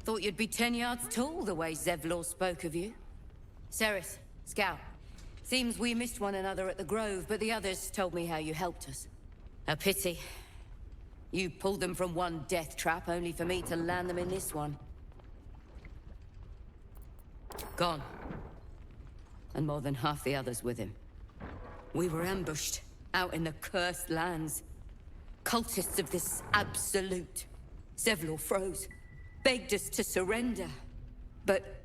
Thought you'd be 10 yards tall the way Zevlor spoke of you. Ceres, Scout. Seems we missed one another at the Grove, but the others told me how you helped us. A pity. You pulled them from one death trap, only for me to land them in this one. Gone. And more than half the others with him. We were ambushed, out in the cursed lands. Cultists of this absolute. Zevlor froze, begged us to surrender. But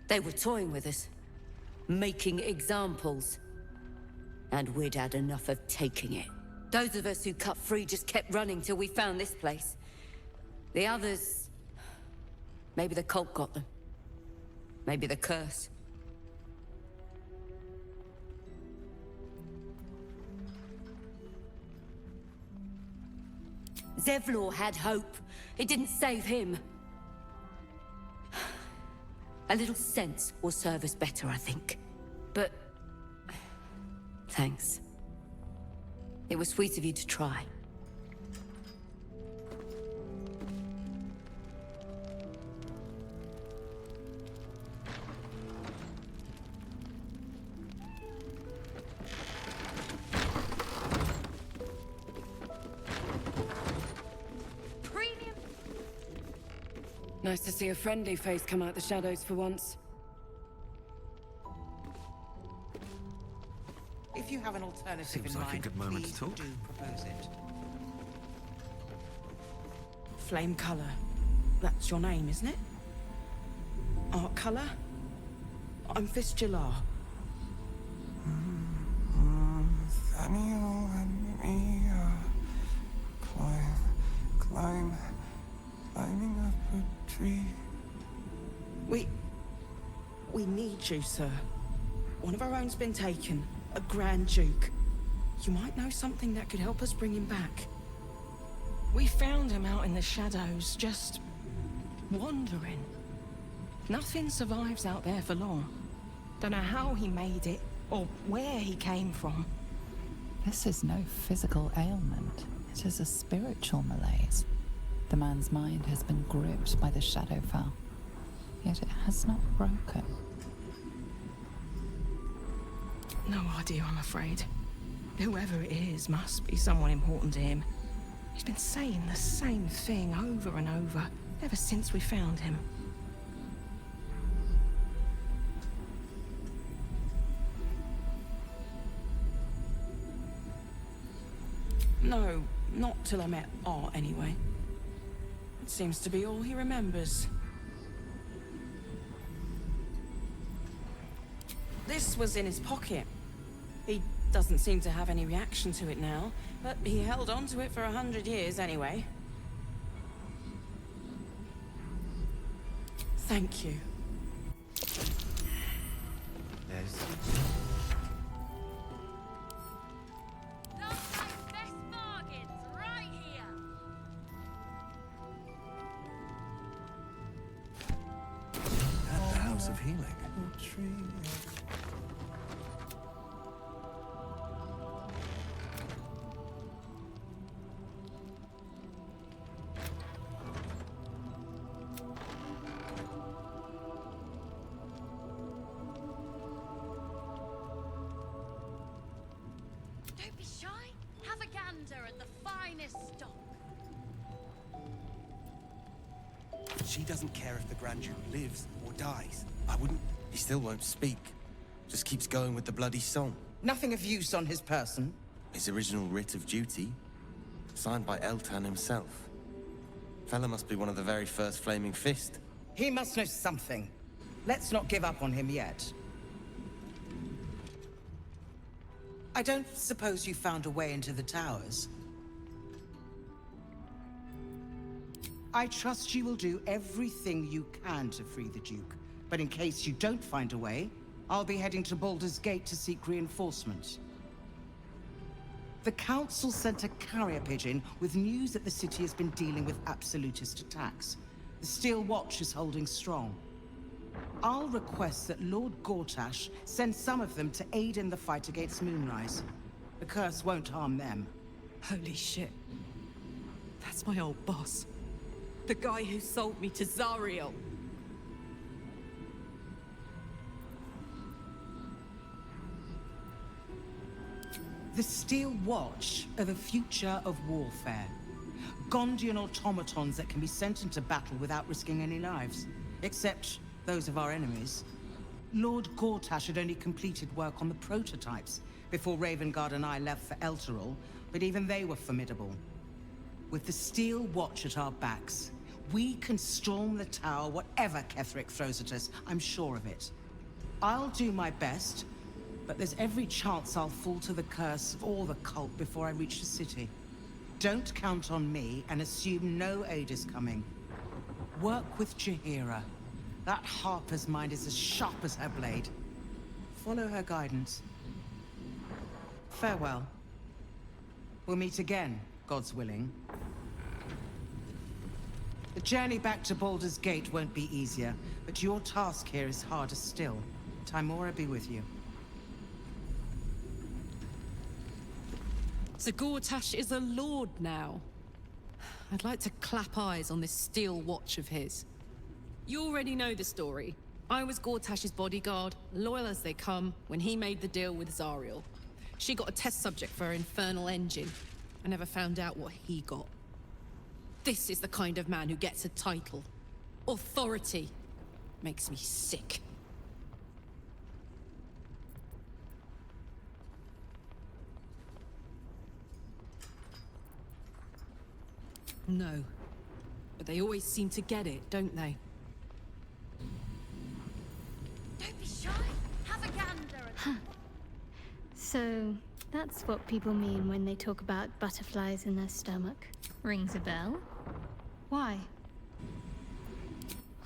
they were toying with us, making examples. And we'd had enough of taking it. Those of us who cut free just kept running till we found this place. The others... maybe the cult got them. Maybe the curse. Zevlor had hope. It didn't save him. A little sense will serve us better, I think. But... thanks. It was sweet of you to try. Nice to see a friendly face come out the shadows for once. If you have an alternative Seems in like a mind, good moment to please talk. do propose it. Flame color. That's your name, isn't it? Art color? I'm Fistular. Nathaniel and me climbing up a tree. We need you, sir. One of our own's been taken. A Grand Duke. You might know something that could help us bring him back. We found him out in the shadows, just wandering. Nothing survives out there for long. Don't know how he made it, or where he came from. This is no physical ailment. It is a spiritual malaise. The man's mind has been gripped by the Shadowfell, yet it has not broken. No idea, I'm afraid. Whoever it is must be someone important to him. He's been saying the same thing over and over, ever since we found him. No, not till I met Art, anyway. It seems to be all he remembers. This was in his pocket. He doesn't seem to have any reaction to it now, but he held on to it for 100 years anyway. Thank you. There's... Best bargains right here. At the House of Healing. Don't be shy. Have a gander at the finest stock. She doesn't care if the Grand Duke lives or dies. I wouldn't... He still won't speak. Just keeps going with the bloody song. Nothing of use on his person. His original writ of duty, signed by Eltan himself. Fella must be one of the very first Flaming Fist. He must know something. Let's not give up on him yet. I don't suppose you found a way into the towers? I trust you will do everything you can to free the Duke. But in case you don't find a way, I'll be heading to Baldur's Gate to seek reinforcements. The Council sent a carrier pigeon with news that the city has been dealing with absolutist attacks. The Steel Watch is holding strong. I'll request that Lord Gortash send some of them to aid in the fight against Moonrise. The curse won't harm them. Holy shit. That's my old boss. The guy who sold me to Zariel. The Steel Watch are the future of warfare. Gondian automatons that can be sent into battle without risking any lives. Except those of our enemies. Lord Gortash had only completed work on the prototypes before Ravengard and I left for Elturel, but even they were formidable. With the Steel Watch at our backs, we can storm the tower whatever Ketheric throws at us, I'm sure of it. I'll do my best, but there's every chance I'll fall to the curse or the cult before I reach the city. Don't count on me and assume no aid is coming. Work with Jaheira. That Harper's mind is as sharp as her blade. Follow her guidance. Farewell. We'll meet again, God's willing. The journey back to Baldur's Gate won't be easier, but your task here is harder still. Timora be with you. So Gortash is a lord now. I'd like to clap eyes on this Steel Watch of his. You already know the story. I was Gortash's bodyguard, loyal as they come, when he made the deal with Zariel. She got a test subject for her infernal engine. I never found out what he got. This is the kind of man who gets a title. Authority. Makes me sick. No. But they always seem to get it, don't they? Don't be shy. Have a gander. So, that's what people mean when they talk about butterflies in their stomach. Rings a bell? Why?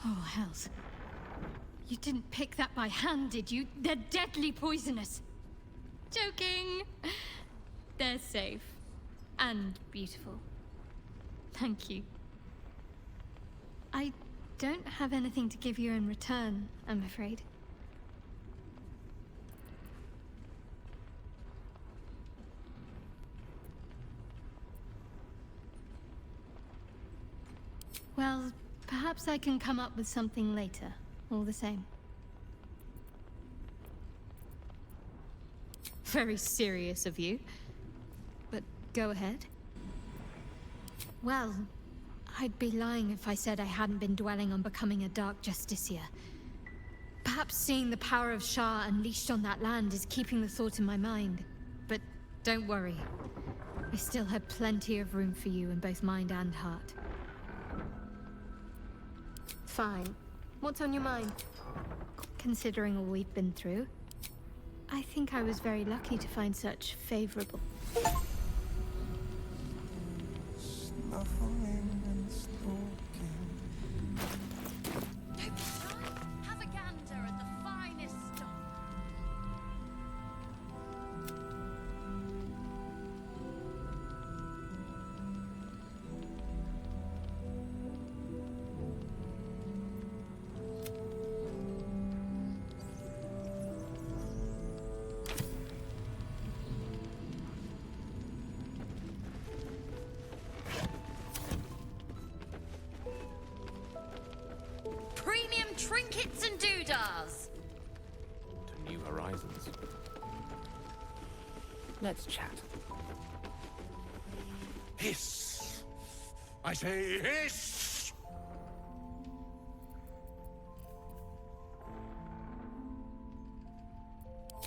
Oh, hells. You didn't pick that by hand, did you? They're deadly poisonous. Joking. They're safe. And beautiful. Thank you. I don't have anything to give you in return, I'm afraid. Well, perhaps I can come up with something later, all the same. Very serious of you. But go ahead. Well, I'd be lying if I said I hadn't been dwelling on becoming a Dark Justiciar. Perhaps seeing the power of Shah unleashed on that land is keeping the thought in my mind. But don't worry. I still have plenty of room for you in both mind and heart. Fine. What's on your mind? Considering all we've been through, I think I was very lucky to find such favorable... Snuffling and stalking. Don't be shy. Have a gander at the finest stock. Premium trinkets and doodahs. To new horizons. Let's chat. Hiss! I say hiss!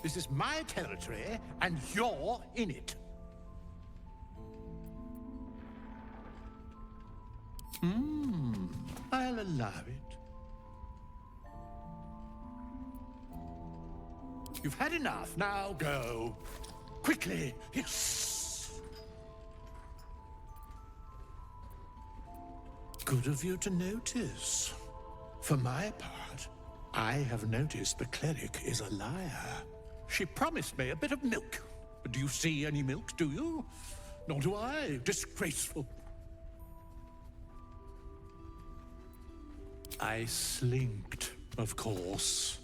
This is my territory, and you're in it. I'll allow it. You've had enough, now go. Quickly, yes. Good of you to notice. For my part, I have noticed the cleric is a liar. She promised me a bit of milk. But do you see any milk, do you? Nor do I. Disgraceful. I slinked, of course.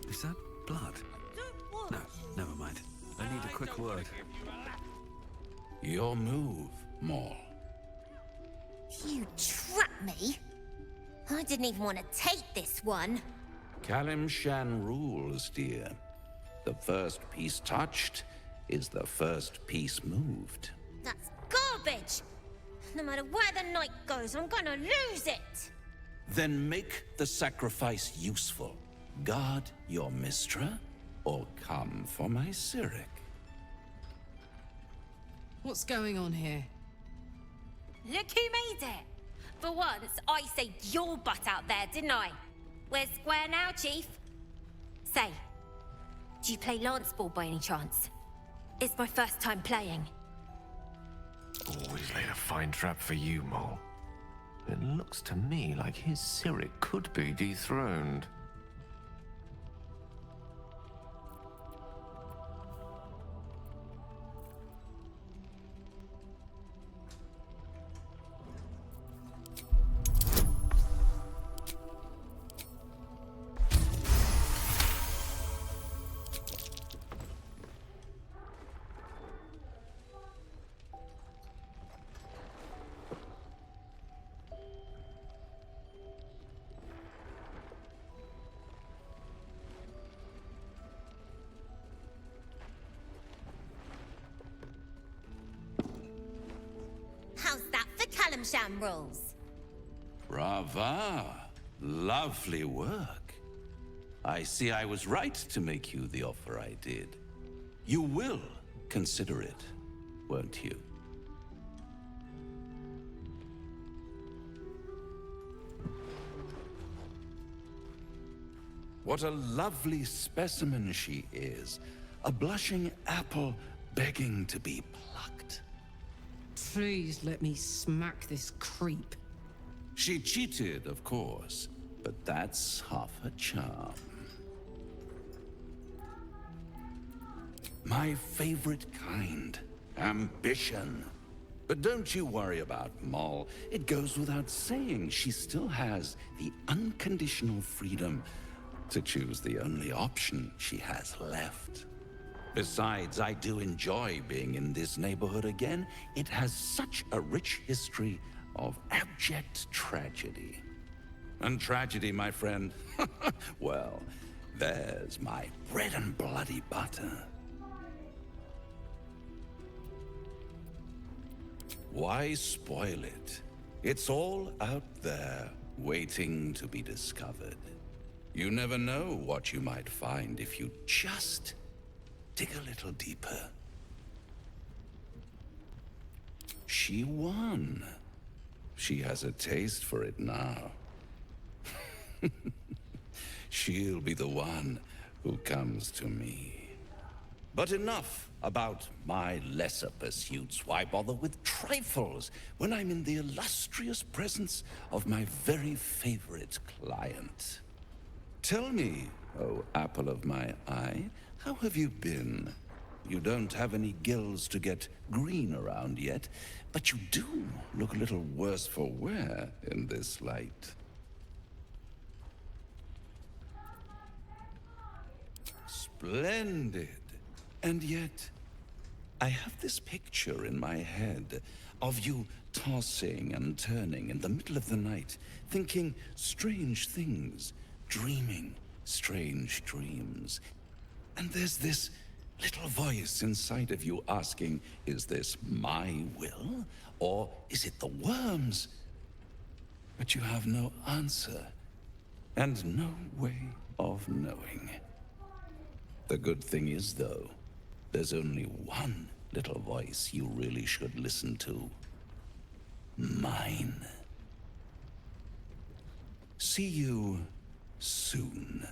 Is that blood? No, never mind. I need a quick word. Your move, Maul. You trapped me? I didn't even want to take this one. Kalimshan rules, dear. The first piece touched is the first piece moved. That's garbage! No matter where the night goes, I'm gonna lose it! Then make the sacrifice useful. Guard your Mistra, or come for my Cyric. What's going on here? Look who made it! For once, I saved your butt out there, didn't I? Where's Square now, Chief? Say, do you play lance ball by any chance? It's my first time playing. Always laid a fine trap for you, Mole. It looks to me like his Cyric could be dethroned. How's that for Kalimshan rules? Brava! Lovely work. I see I was right to make you the offer I did. You will consider it, won't you? What a lovely specimen she is. A blushing apple begging to be plucked. Please let me smack this creep. She cheated, of course, but that's half her charm. My favorite kind, ambition. But don't you worry about Moll. It goes without saying she still has the unconditional freedom to choose the only option she has left. Besides, I do enjoy being in this neighborhood again. It has such a rich history of abject tragedy. And tragedy, my friend, well, there's my bread and bloody butter. Why spoil it? It's all out there, waiting to be discovered. You never know what you might find if you just dig a little deeper. She won. She has a taste for it now. She'll be the one who comes to me. But enough about my lesser pursuits. Why bother with trifles when I'm in the illustrious presence of my very favorite client? Tell me, oh apple of my eye, how have you been? You don't have any gills to get green around yet, but you do look a little worse for wear in this light. Splendid. And yet, I have this picture in my head of you tossing and turning in the middle of the night, thinking strange things, dreaming strange dreams. And there's this little voice inside of you asking, is this my will, or is it the worms? But you have no answer, and no way of knowing. The good thing is, though, there's only one little voice you really should listen to. Mine. See you soon.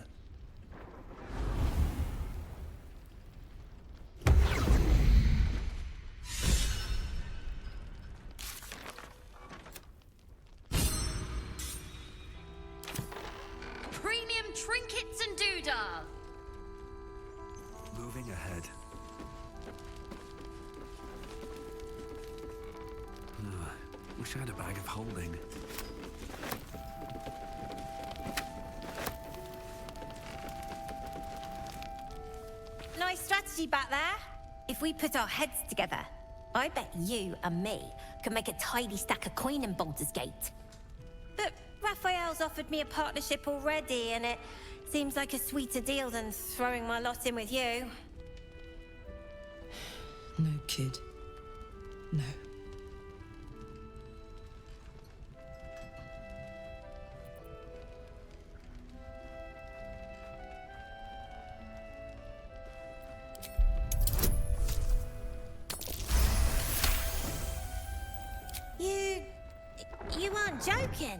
Premium trinkets and doodah. Moving ahead. Wish I had a bag of holding. Nice strategy back there. If we put our heads together, I bet you and me could make a tidy stack of coin in Baldur's Gate. But Raphael's offered me a partnership already, and it seems like a sweeter deal than throwing my lot in with you. No, kid. No. You aren't joking?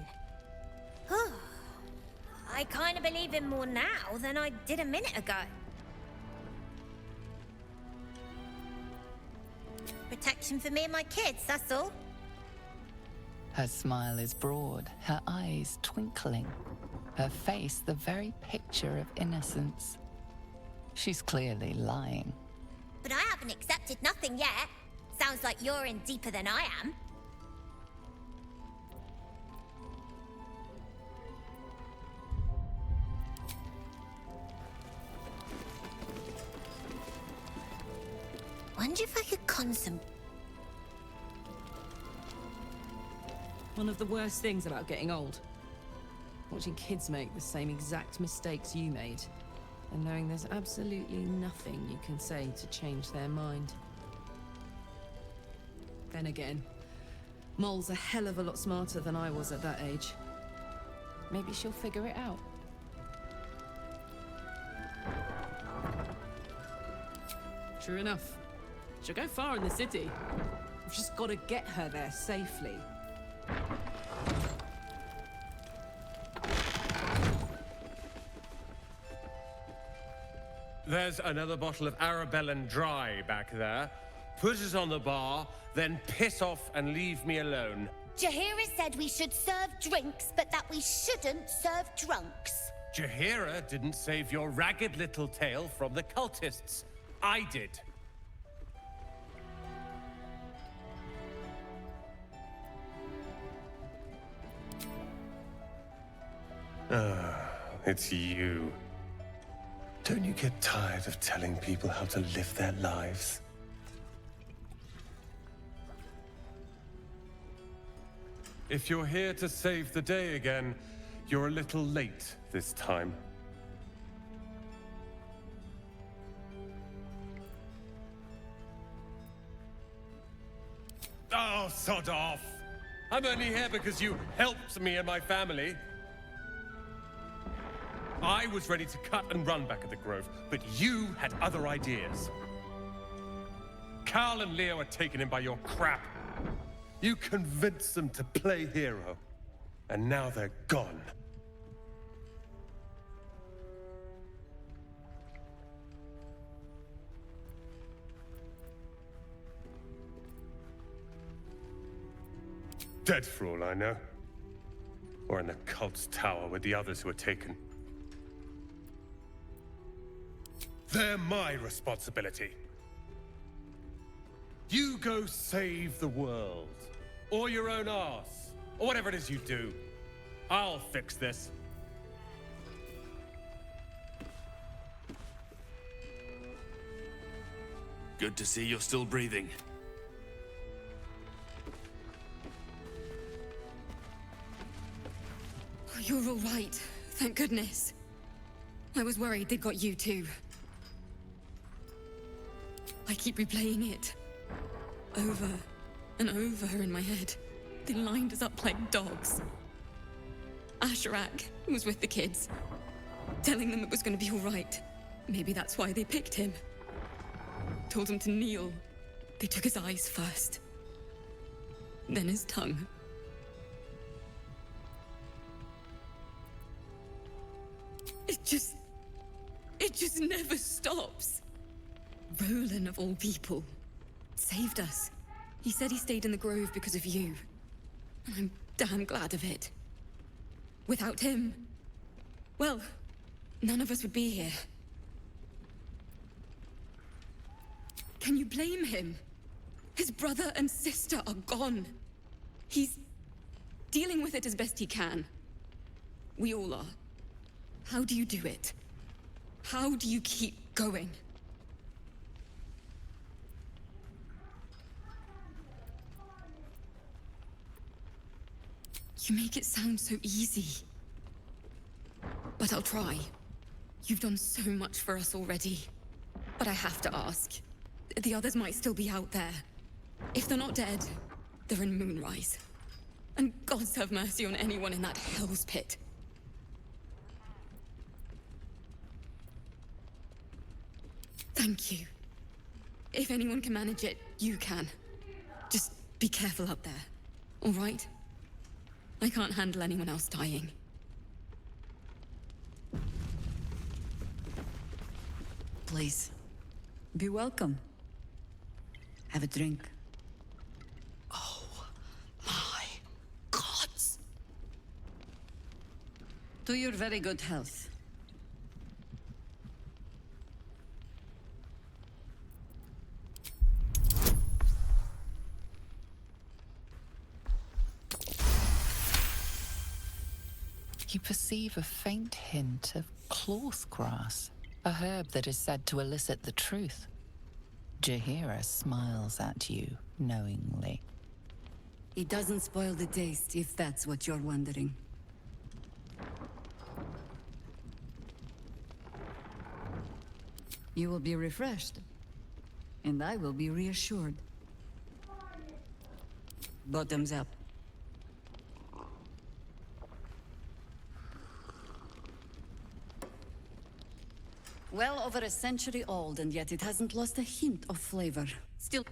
I kind of believe him more now than I did a minute ago. Protection for me and my kids, that's all. Her smile is broad, her eyes twinkling, her face the very picture of innocence. She's clearly lying. But I haven't accepted nothing yet. Sounds like you're in deeper than I am. Wonder if I could con some... One of the worst things about getting old. Watching kids make the same exact mistakes you made. And knowing there's absolutely nothing you can say to change their mind. Then again, Mol's a hell of a lot smarter than I was at that age. Maybe she'll figure it out. True enough. She'll go far in the city. We've just got to get her there safely. There's another bottle of Arabellan Dry back there. Put it on the bar, then piss off and leave me alone. Jaheira said we should serve drinks, but that we shouldn't serve drunks. Jaheira didn't save your ragged little tail from the cultists. I did. It's you. Don't you get tired of telling people how to live their lives? If you're here to save the day again, you're a little late this time. Oh, sod off! I'm only here because you helped me and my family. I was ready to cut and run back at the Grove, but you had other ideas. Carl and Leo are taken in by your crap. You convinced them to play hero, and now they're gone. Dead for all I know. Or in the cult's tower with the others who were taken. They're my responsibility. You go save the world. Or your own arse. Or whatever it is you do. I'll fix this. Good to see you're still breathing. You're all right. Thank goodness. I was worried they'd got you too. I keep replaying it. Over and over in my head. They lined us up like dogs. Asherak was with the kids, telling them it was going to be all right. Maybe that's why they picked him. Told him to kneel. They took his eyes first. Then his tongue. It just never stops. Roland, of all people, saved us. He said he stayed in the Grove because of you. And I'm damn glad of it. Without him, well, none of us would be here. Can you blame him? His brother and sister are gone. He's dealing with it as best he can. We all are. How do you do it? How do you keep going? You make it sound so easy. But I'll try. You've done so much for us already. But I have to ask. The others might still be out there. If they're not dead, they're in Moonrise. And gods have mercy on anyone in that hell's pit. Thank you. If anyone can manage it, you can. Just be careful up there, all right? I can't handle anyone else dying. Please, be welcome. Have a drink. Oh, my gods. To your very good health. You perceive a faint hint of cloth grass, a herb that is said to elicit the truth. Jahira smiles at you knowingly. It doesn't spoil the taste, if that's what you're wondering. You will be refreshed, and I will be reassured. Bottoms up. Well over a century old, and yet it hasn't lost a hint of flavor. Still...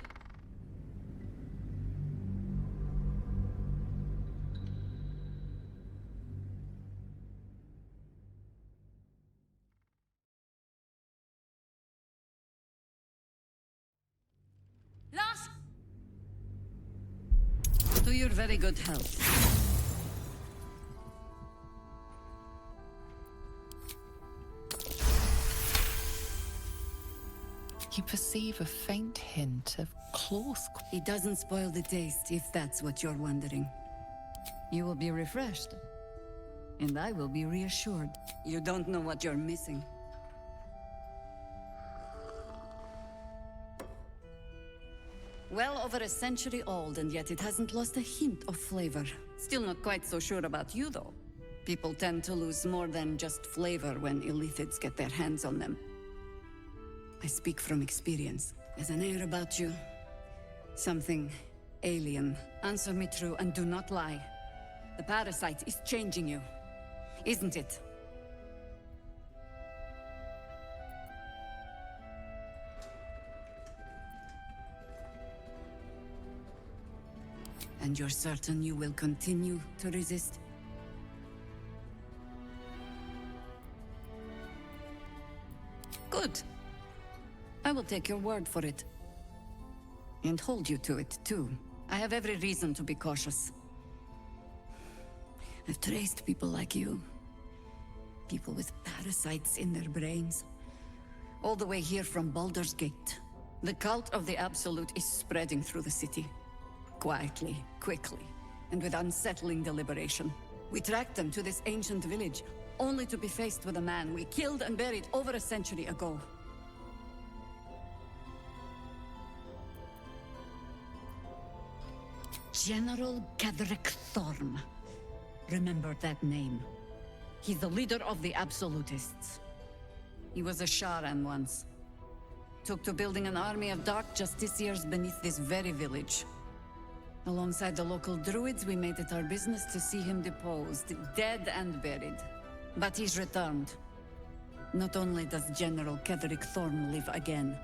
Lost! To your very good health. You perceive a faint hint of cloth. It doesn't spoil the taste, if that's what you're wondering. You will be refreshed, and I will be reassured. You don't know what you're missing. Well over a century old, and yet it hasn't lost a hint of flavor. Still not quite so sure about you, though. People tend to lose more than just flavor when illithids get their hands on them. I speak from experience. There's an air about you. Something alien. Answer me true and do not lie. The parasite is changing you, isn't it? And you're certain you will continue to resist? Good. I will take your word for it. And hold you to it, too. I have every reason to be cautious. I've traced people like you. People with parasites in their brains. All the way here from Baldur's Gate. The cult of the Absolute is spreading through the city. Quietly, quickly, and with unsettling deliberation. We tracked them to this ancient village, only to be faced with a man we killed and buried over a century ago. General Gadrick Thorm. Remember that name. He's the leader of the Absolutists. He was a Sharan once. Took to building an army of dark justiciars beneath this very village. Alongside the local druids, we made it our business to see him deposed, dead and buried. But he's returned. Not only does General Kedrick Thorm live again,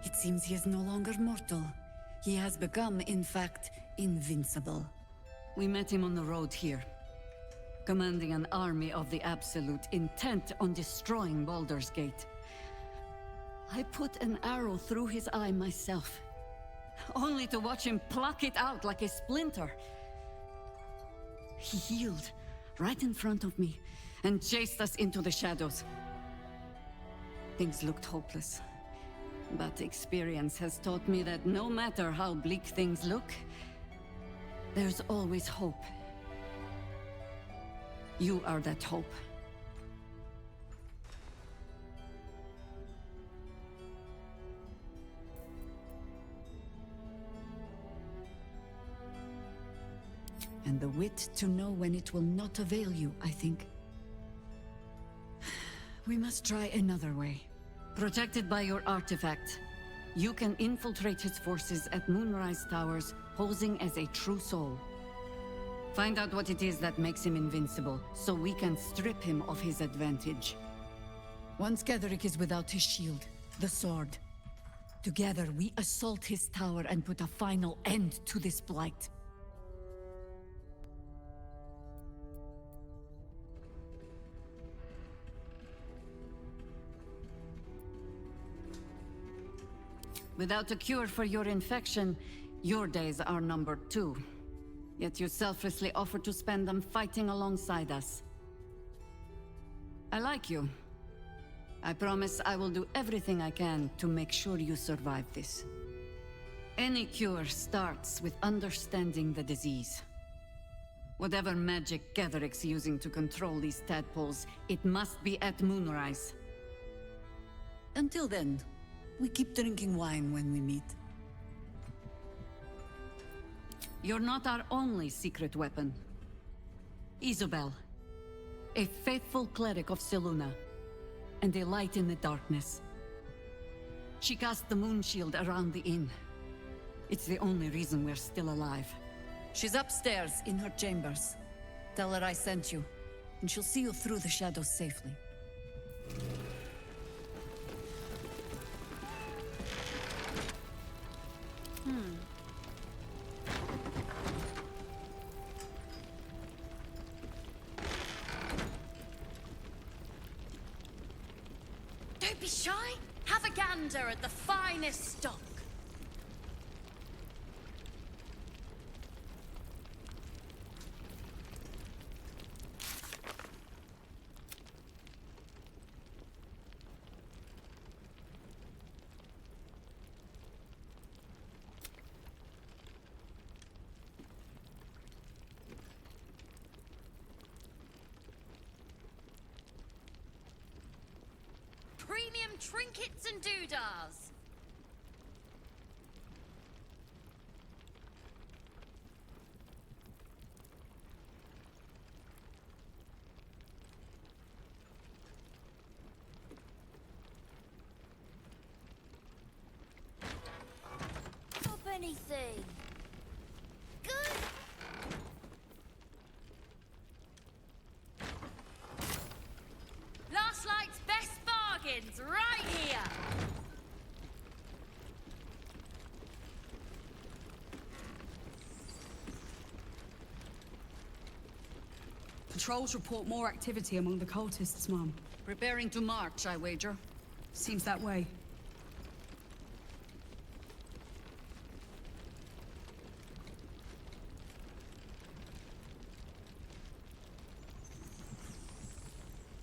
it seems he is no longer mortal. He has become, in fact, invincible. We met him on the road here, commanding an army of the Absolute, intent on destroying Baldur's Gate. I put an arrow through his eye myself, only to watch him pluck it out like a splinter. He healed right in front of me and chased us into the shadows. Things looked hopeless, but experience has taught me that no matter how bleak things look, there's always hope. You are that hope. And the wit to know when it will not avail you, I think. We must try another way. Protected by your artifact, you can infiltrate his forces at Moonrise Towers, posing as a true soul. Find out what it is that makes him invincible, so we can strip him of his advantage. Once Ketheric is without his shield, the sword, together we assault his tower and put a final end to this blight. Without a cure for your infection, your days are numbered too. Yet you selflessly offer to spend them fighting alongside us. I like you. I promise I will do everything I can to make sure you survive this. Any cure starts with understanding the disease. Whatever magic Ketheric's using to control these tadpoles, it must be at Moonrise. Until then, we keep drinking wine when we meet. You're not our only secret weapon. Isobel, a faithful cleric of Selûne, and a light in the darkness. She cast the moon shield around the inn. It's the only reason we're still alive. She's upstairs in her chambers. Tell her I sent you, and she'll see you through the shadows safely. Don't be shy. Have a gander at the finest stock. Premium trinkets and doodahs. Stop anything. Good. Last Light's best bargains right here. Patrols report more activity among the cultists, Mum. Preparing to march, I wager. Seems that way.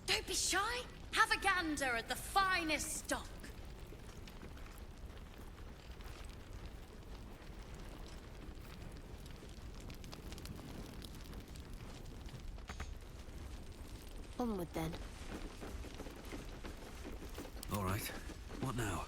Don't be shy. Have a gander at the finest stock. Onward then. All right. What now?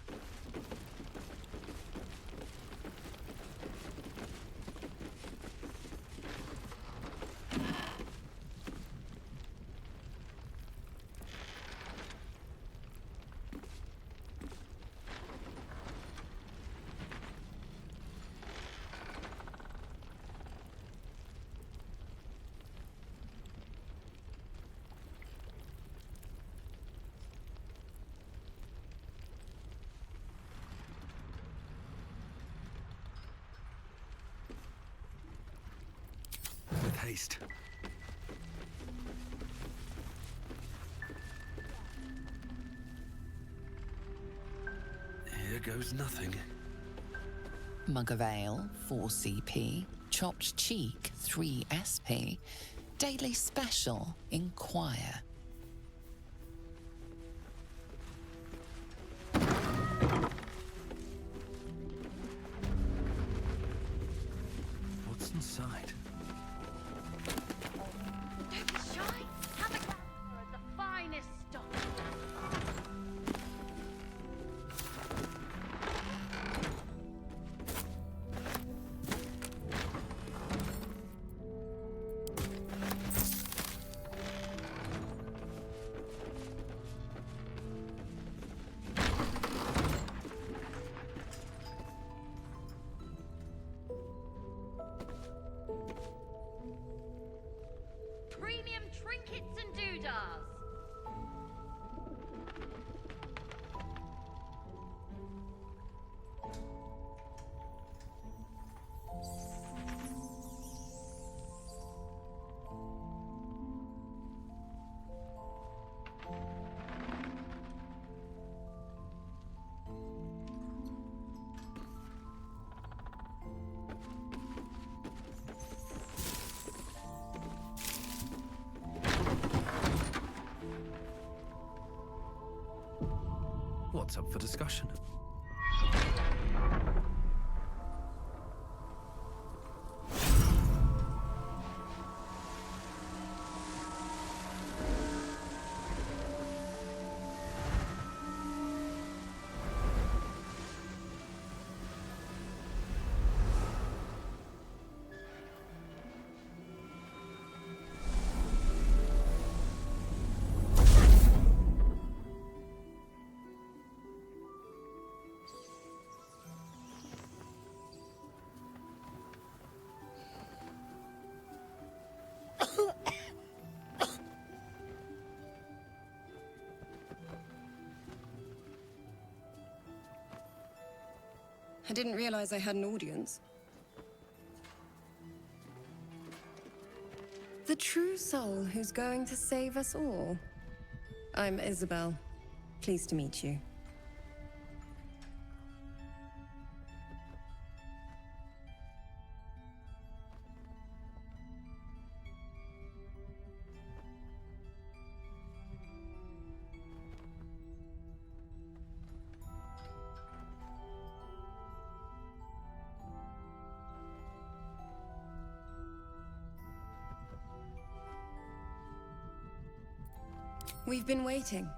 With haste. Here goes nothing. Mug of ale, 4 CP. Chopped cheek, 3 SP. Daily special, inquire. What's inside? Don't be shy. Have a gander at the finest stock. premium trinkets and doodahs. What's up for discussion? I didn't realize I had an audience. The true soul who's going to save us all. I'm Isabel. Pleased to meet you. We've been waiting,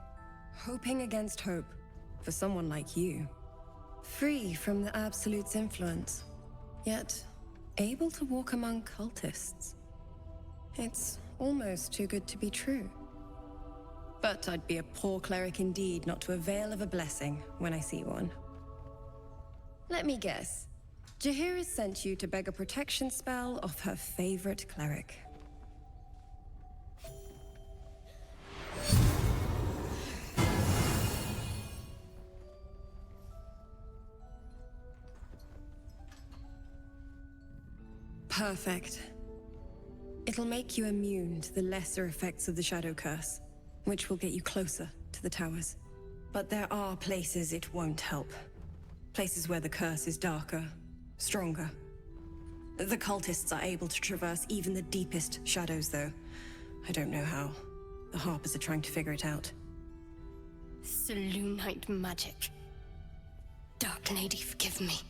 hoping against hope, for someone like you. Free from the Absolute's influence, yet able to walk among cultists. It's almost too good to be true. But I'd be a poor cleric indeed not to avail of a blessing when I see one. Let me guess. Jaheira sent you to beg a protection spell off her favorite cleric. Perfect. It'll make you immune to the lesser effects of the Shadow Curse, which will get you closer to the towers. But there are places it won't help. Places where the curse is darker, stronger. The cultists are able to traverse even the deepest shadows, though. I don't know how. The Harpers are trying to figure it out. Selûnite magic. Dark Lady, forgive me.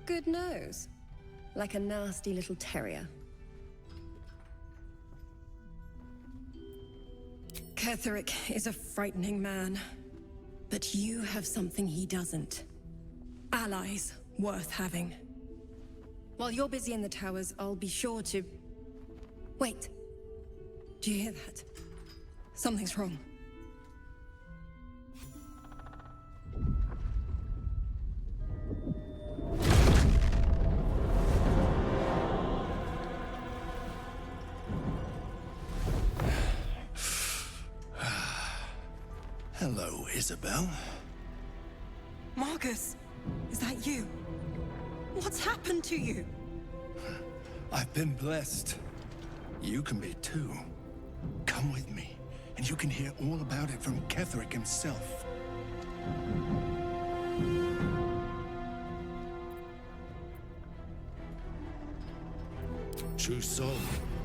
Good nose. Like a nasty little terrier. Ketheric is a frightening man. But you have something he doesn't. Allies worth having. While you're busy in the towers, I'll be sure to... Wait. Do you hear that? Something's wrong. Hello, Isabel. Marcus, is that you? What's happened to you? I've been blessed. You can be too. Come with me, and you can hear all about it from Ketheric himself. True soul,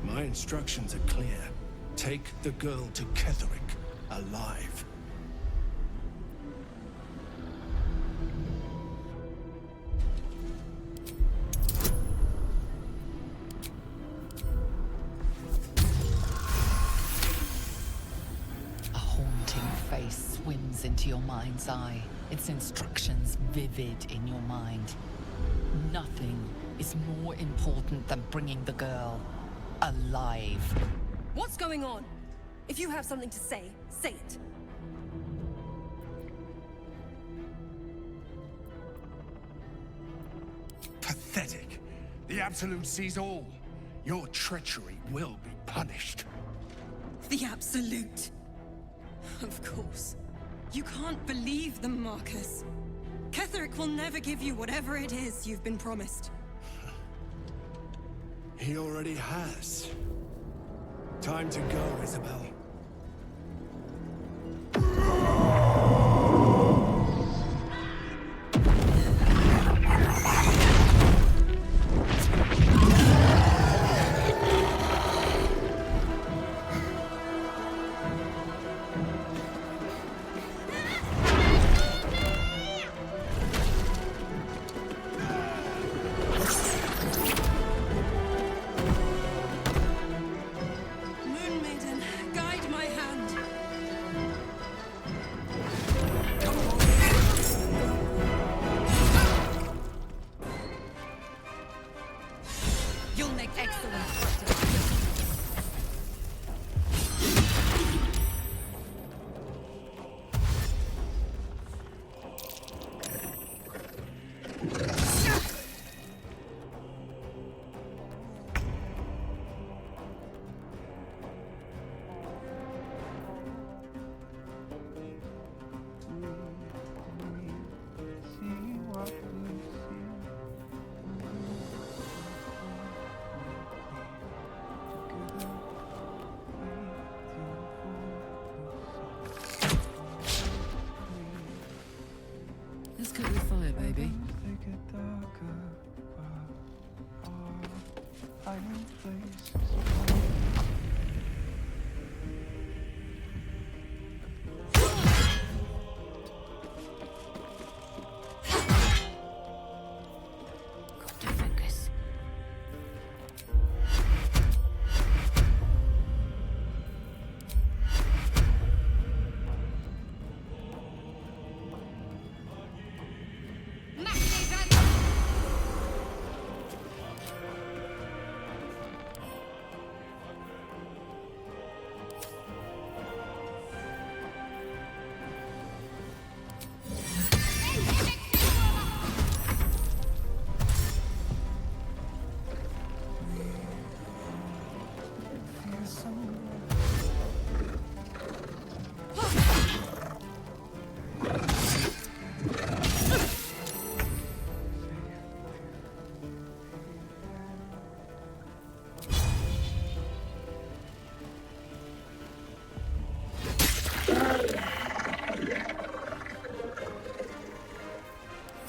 my instructions are clear. Take the girl to Ketheric, alive. Into your mind's eye, its instructions vivid in your mind. Nothing is more important than bringing the girl alive. What's going on? If you have something to say, say it. Pathetic. The Absolute sees all. Your treachery will be punished. The Absolute. Of course. You can't believe them, Marcus. Ketherick will never give you whatever it is you've been promised. He already has. Time to go, Isabel. Moon Maiden, guide my hand. You'll make excellent practice. Let's cook with fire, baby. Got to focus.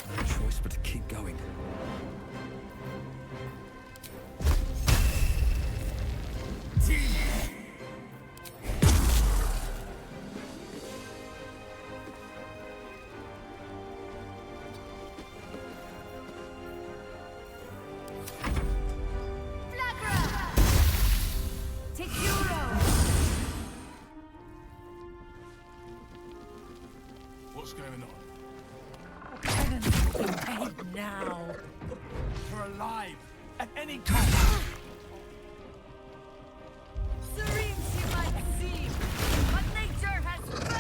No choice but to keep going. What's going on? Paid now. For alive. At any cost. Serene she might seem, but nature has burned!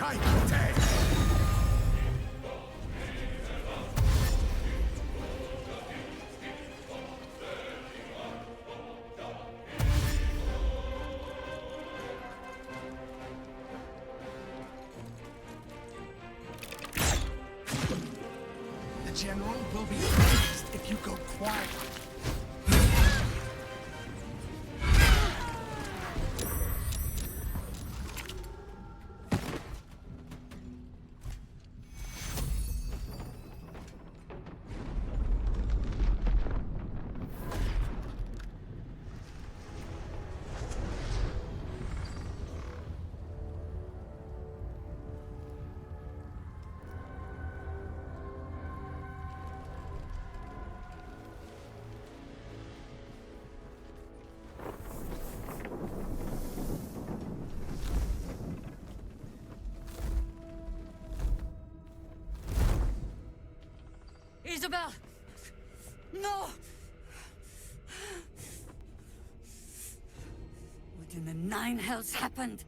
The General will be pleased if you go quiet. Isabel! No! What in the nine hells happened?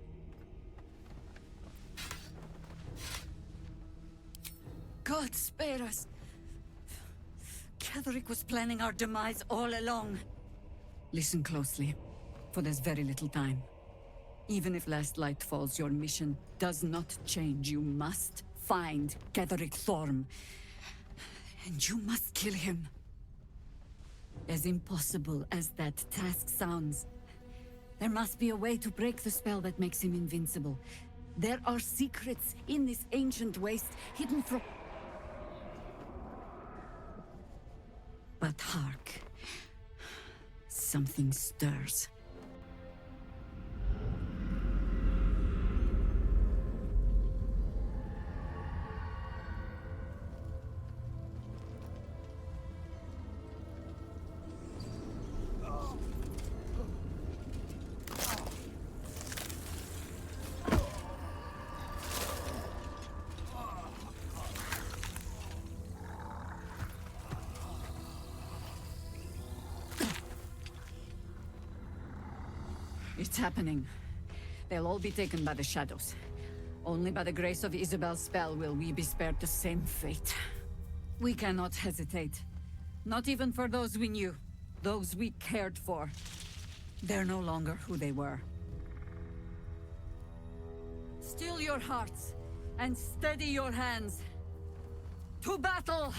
God spare us! Ketheric was planning our demise all along. Listen closely, for there's very little time. Even if last light falls, your mission does not change. You must find Ketheric Thorm. And you must kill him. As impossible as that task sounds, there must be a way to break the spell that makes him invincible. There are secrets in this ancient waste hidden from... But hark. Something stirs. It's happening. They'll all be taken by the shadows. Only by the grace of Isabel's spell will we be spared the same fate. We cannot hesitate. Not even for those we knew. Those we cared for. They're no longer who they were. Still your hearts, and steady your hands. To battle!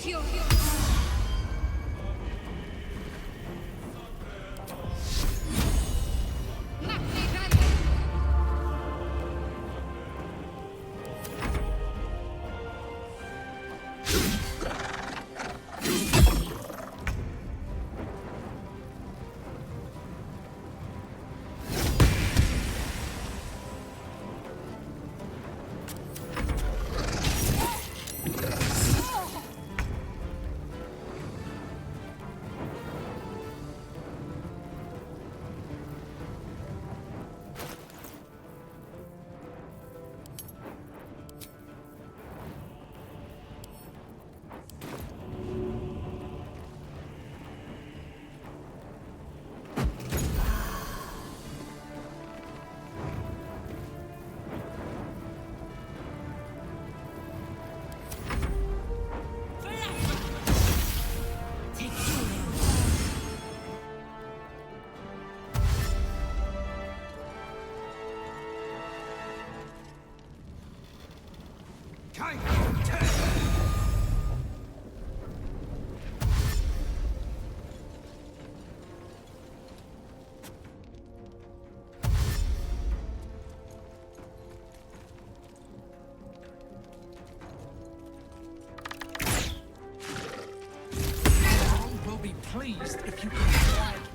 Secure. Will be pleased if you can quietly.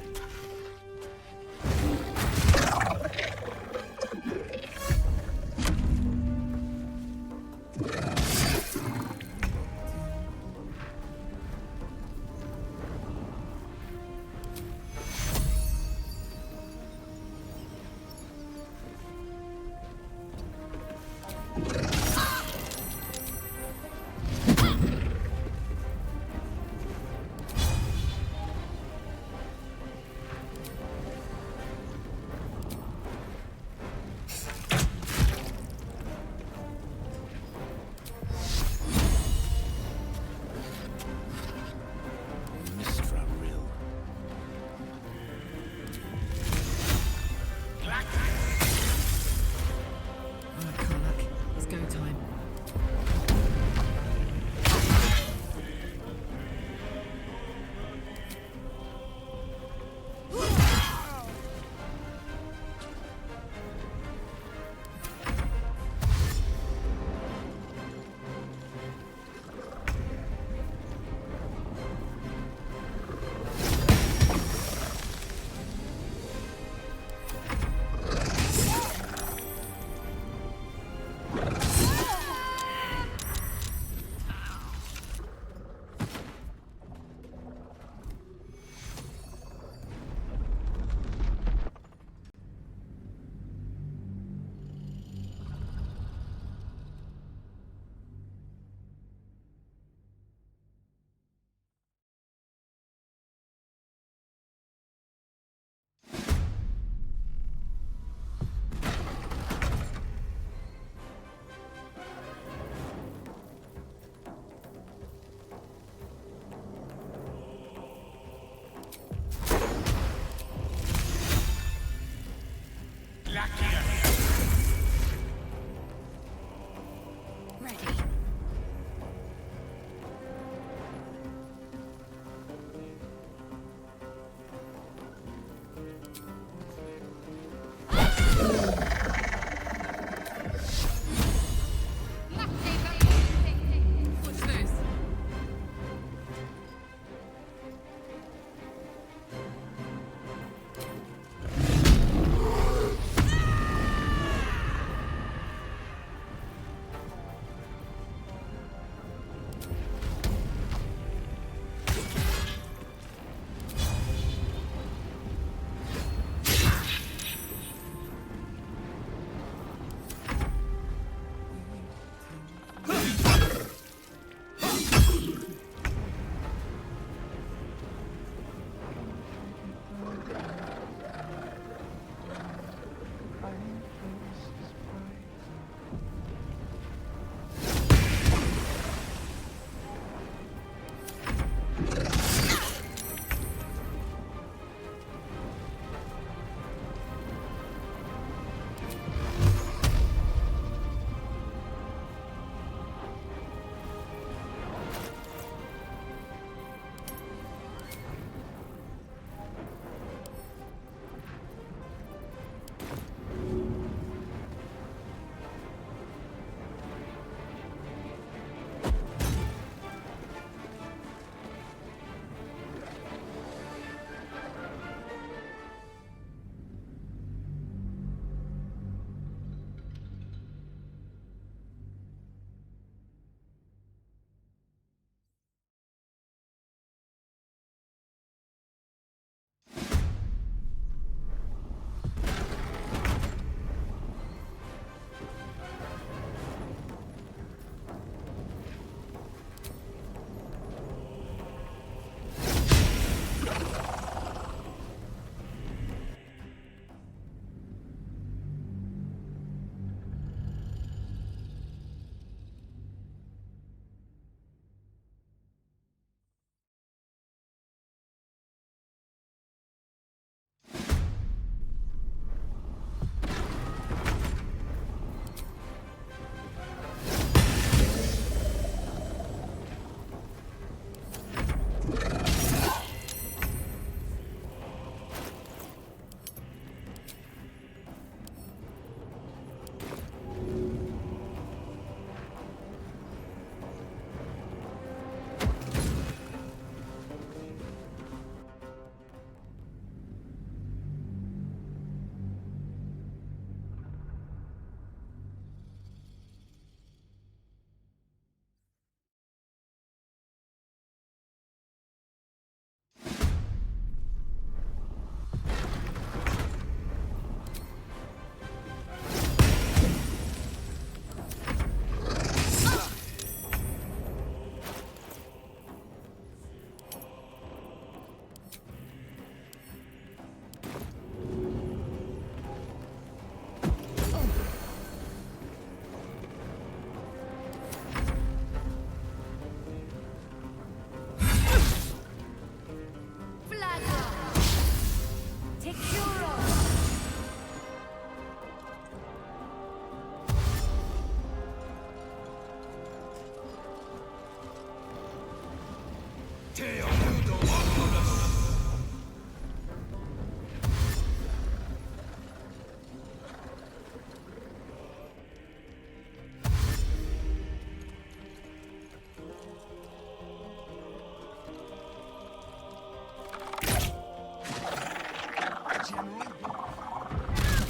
General,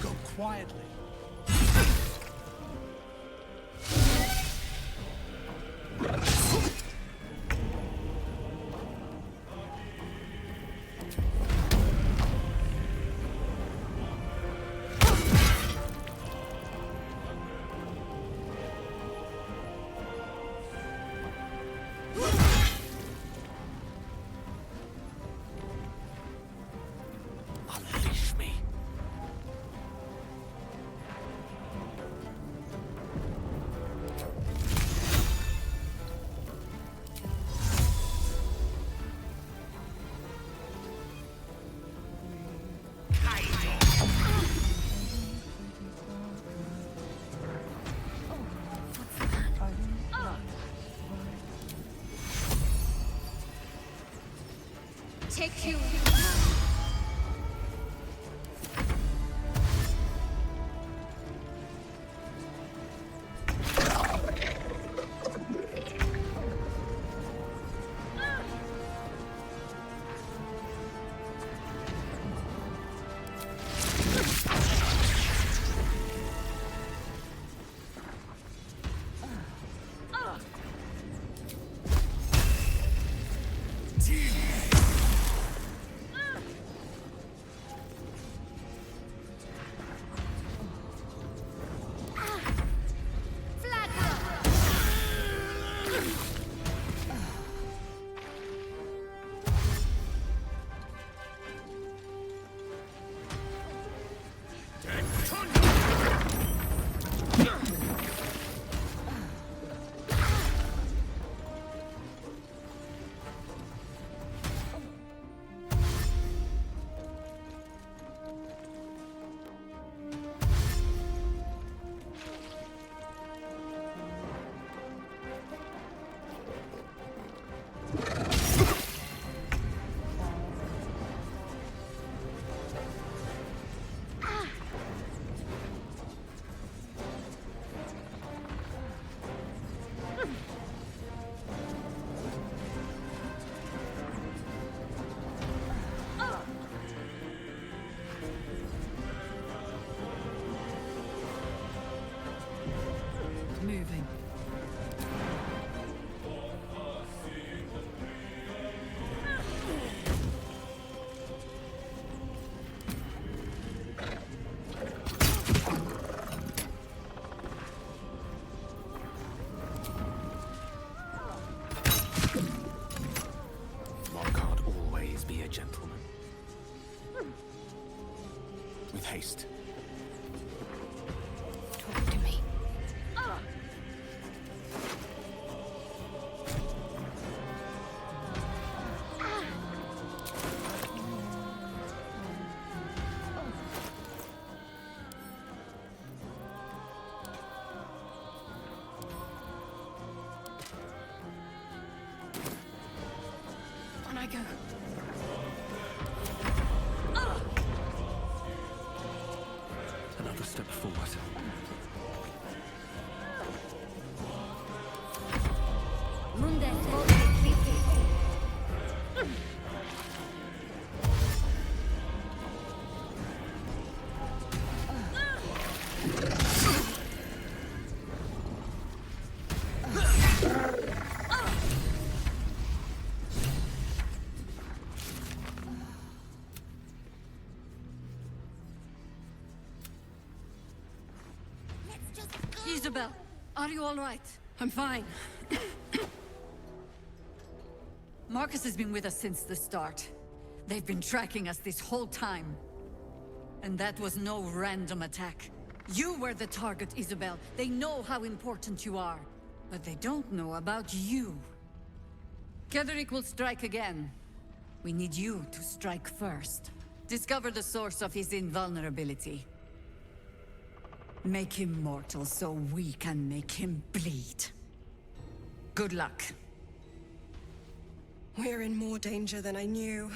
go quietly. Unleash me. Take you. Moving. One can't always be a gentleman. With haste. Talk to me. On I go. Another step forward. Isabel, are you all right? I'm fine. Marcus has been with us since the start. They've been tracking us this whole time. And that was no random attack. You were the target, Isabel. They know how important you are. But they don't know about you. Ketherick will strike again. We need you to strike first. Discover the source of his invulnerability. Make him mortal so we can make him bleed. Good luck. We're in more danger than I knew.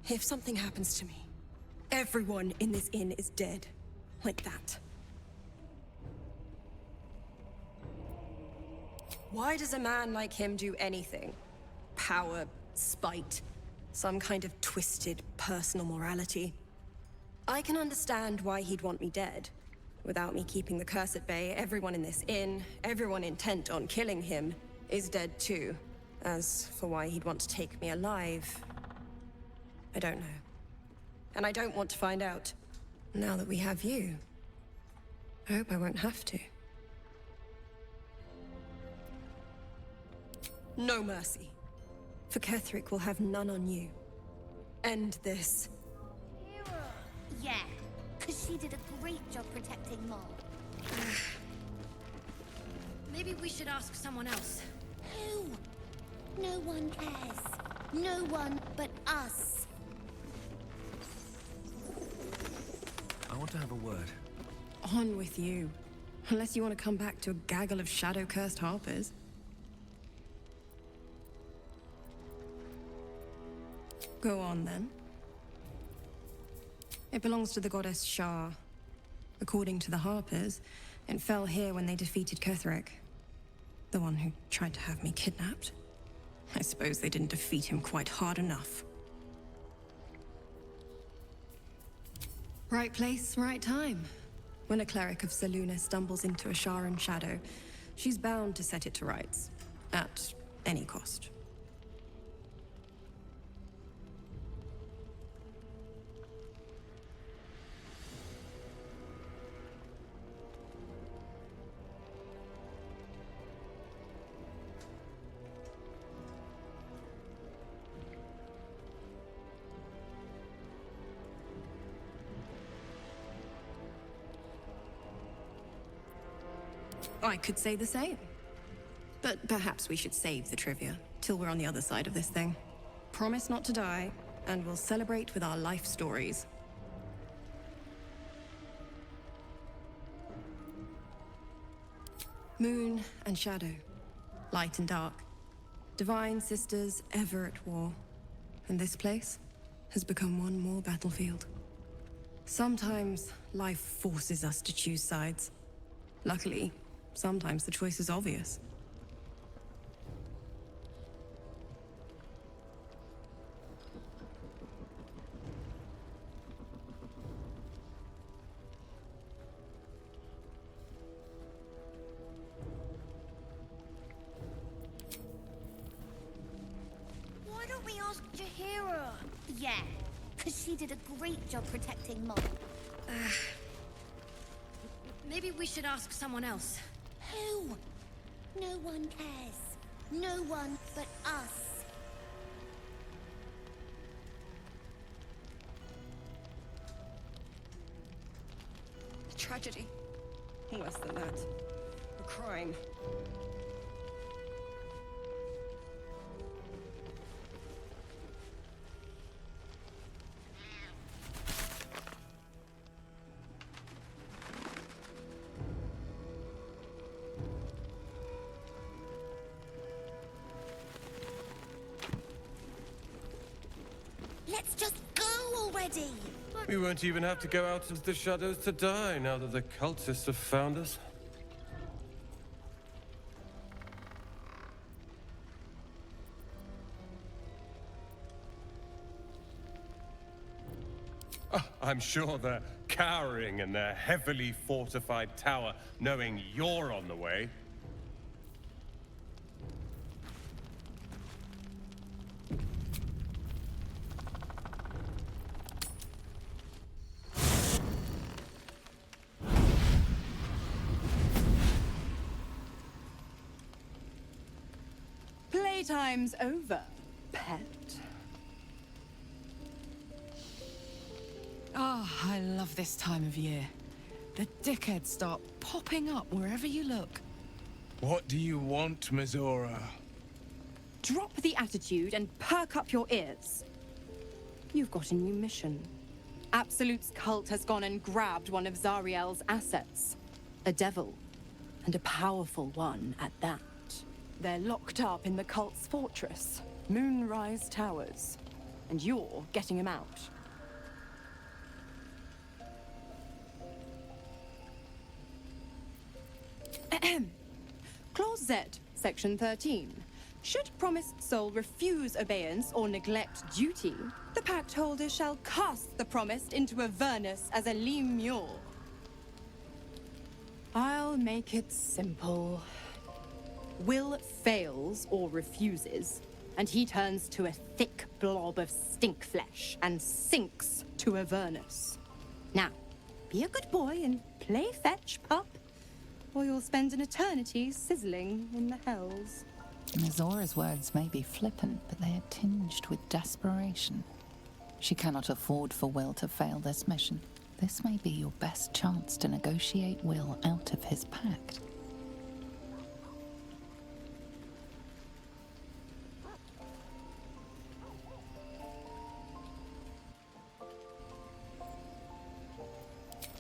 If something happens to me, everyone in this inn is dead. Like that. Why does a man like him do anything? Power, spite, some kind of twisted personal morality. I can understand why he'd want me dead. Without me keeping the curse at bay, everyone in this inn, everyone intent on killing him, is dead too. As for why he'd want to take me alive, I don't know. And I don't want to find out. Now that we have you, I hope I won't have to. No mercy. For Ketherick will have none on you. End this. Yeah, because she did a great job protecting Mol. Maybe we should ask someone else. Who? No one cares. No one but us. I want to have a word. On with you. Unless you want to come back to a gaggle of shadow-cursed harpers. Go on, then. It belongs to the goddess Shah. According to the harpers, it fell here when they defeated Ketherick. The one who tried to have me kidnapped. I suppose they didn't defeat him quite hard enough. Right place, right time. When a cleric of Selûne stumbles into a Sharan shadow, she's bound to set it to rights. At any cost. I could say the same. But perhaps we should save the trivia till we're on the other side of this thing. Promise not to die, and we'll celebrate with our life stories. Moon and shadow, light and dark. Divine sisters ever at war. And this place has become one more battlefield. Sometimes life forces us to choose sides. Luckily, sometimes the choice is obvious. Why don't we ask Jaheira? Yeah, because she did a great job protecting Mol. Maybe we should ask someone else. Who? No one cares. No one but us. A tragedy. Worse than that. A crime. Let's just go already! We won't even have to go out into the shadows to die now that the cultists have found us. Oh, I'm sure they're cowering in their heavily fortified tower, knowing you're on the way. Playtime's over, pet. Ah, I love this time of year. The dickheads start popping up wherever you look. What do you want, Mizora? Drop the attitude and perk up your ears. You've got a new mission. Absolute's cult has gone and grabbed one of Zariel's assets. A devil. And a powerful one at that. They're locked up in the cult's fortress, Moonrise Towers. And you're getting them out. Clause Z, Section 13. Should promised soul refuse obeyance or neglect duty, the pact holder shall cast the promised into Avernus as a lemure. I'll make it simple. Will fails or refuses, and he turns to a thick blob of stink flesh and sinks to Avernus. Now, be a good boy and play fetch, pup, or you'll spend an eternity sizzling in the hells. Mizora's words may be flippant, but they are tinged with desperation. She cannot afford for Will to fail this mission. This may be your best chance to negotiate Will out of his pact.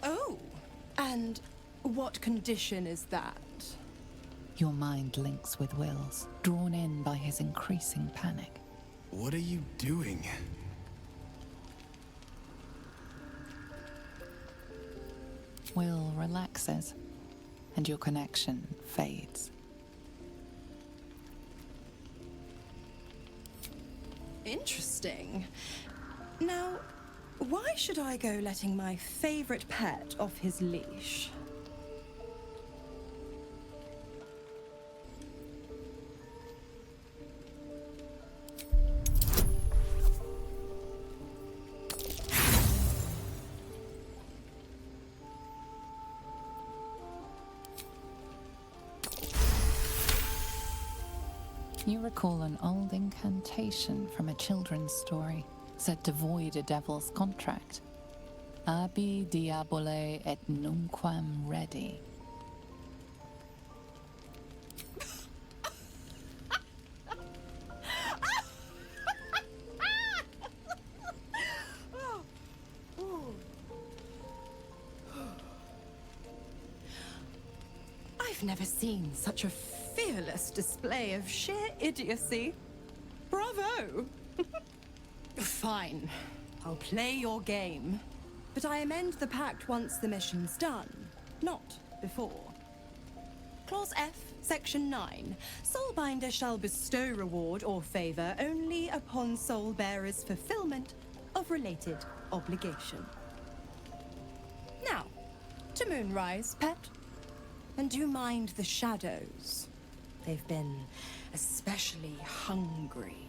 Oh, and what condition is that? Your mind links with Will's, drawn in by his increasing panic. What are you doing? Will relaxes, and your connection fades. Interesting. Now, why should I go letting my favorite pet off his leash? You recall an old incantation from a children's story, said to void a devil's contract. Abi diabole et nunquam redi. I've never seen such a fearless display of sheer idiocy. Bravo! Fine. I'll play your game. But I amend the pact once the mission's done, not before. Clause F, Section 9. Soulbinder shall bestow reward or favor only upon soul bearer's fulfillment of related obligation. Now, to Moonrise, pet. And do mind the shadows. They've been especially hungry.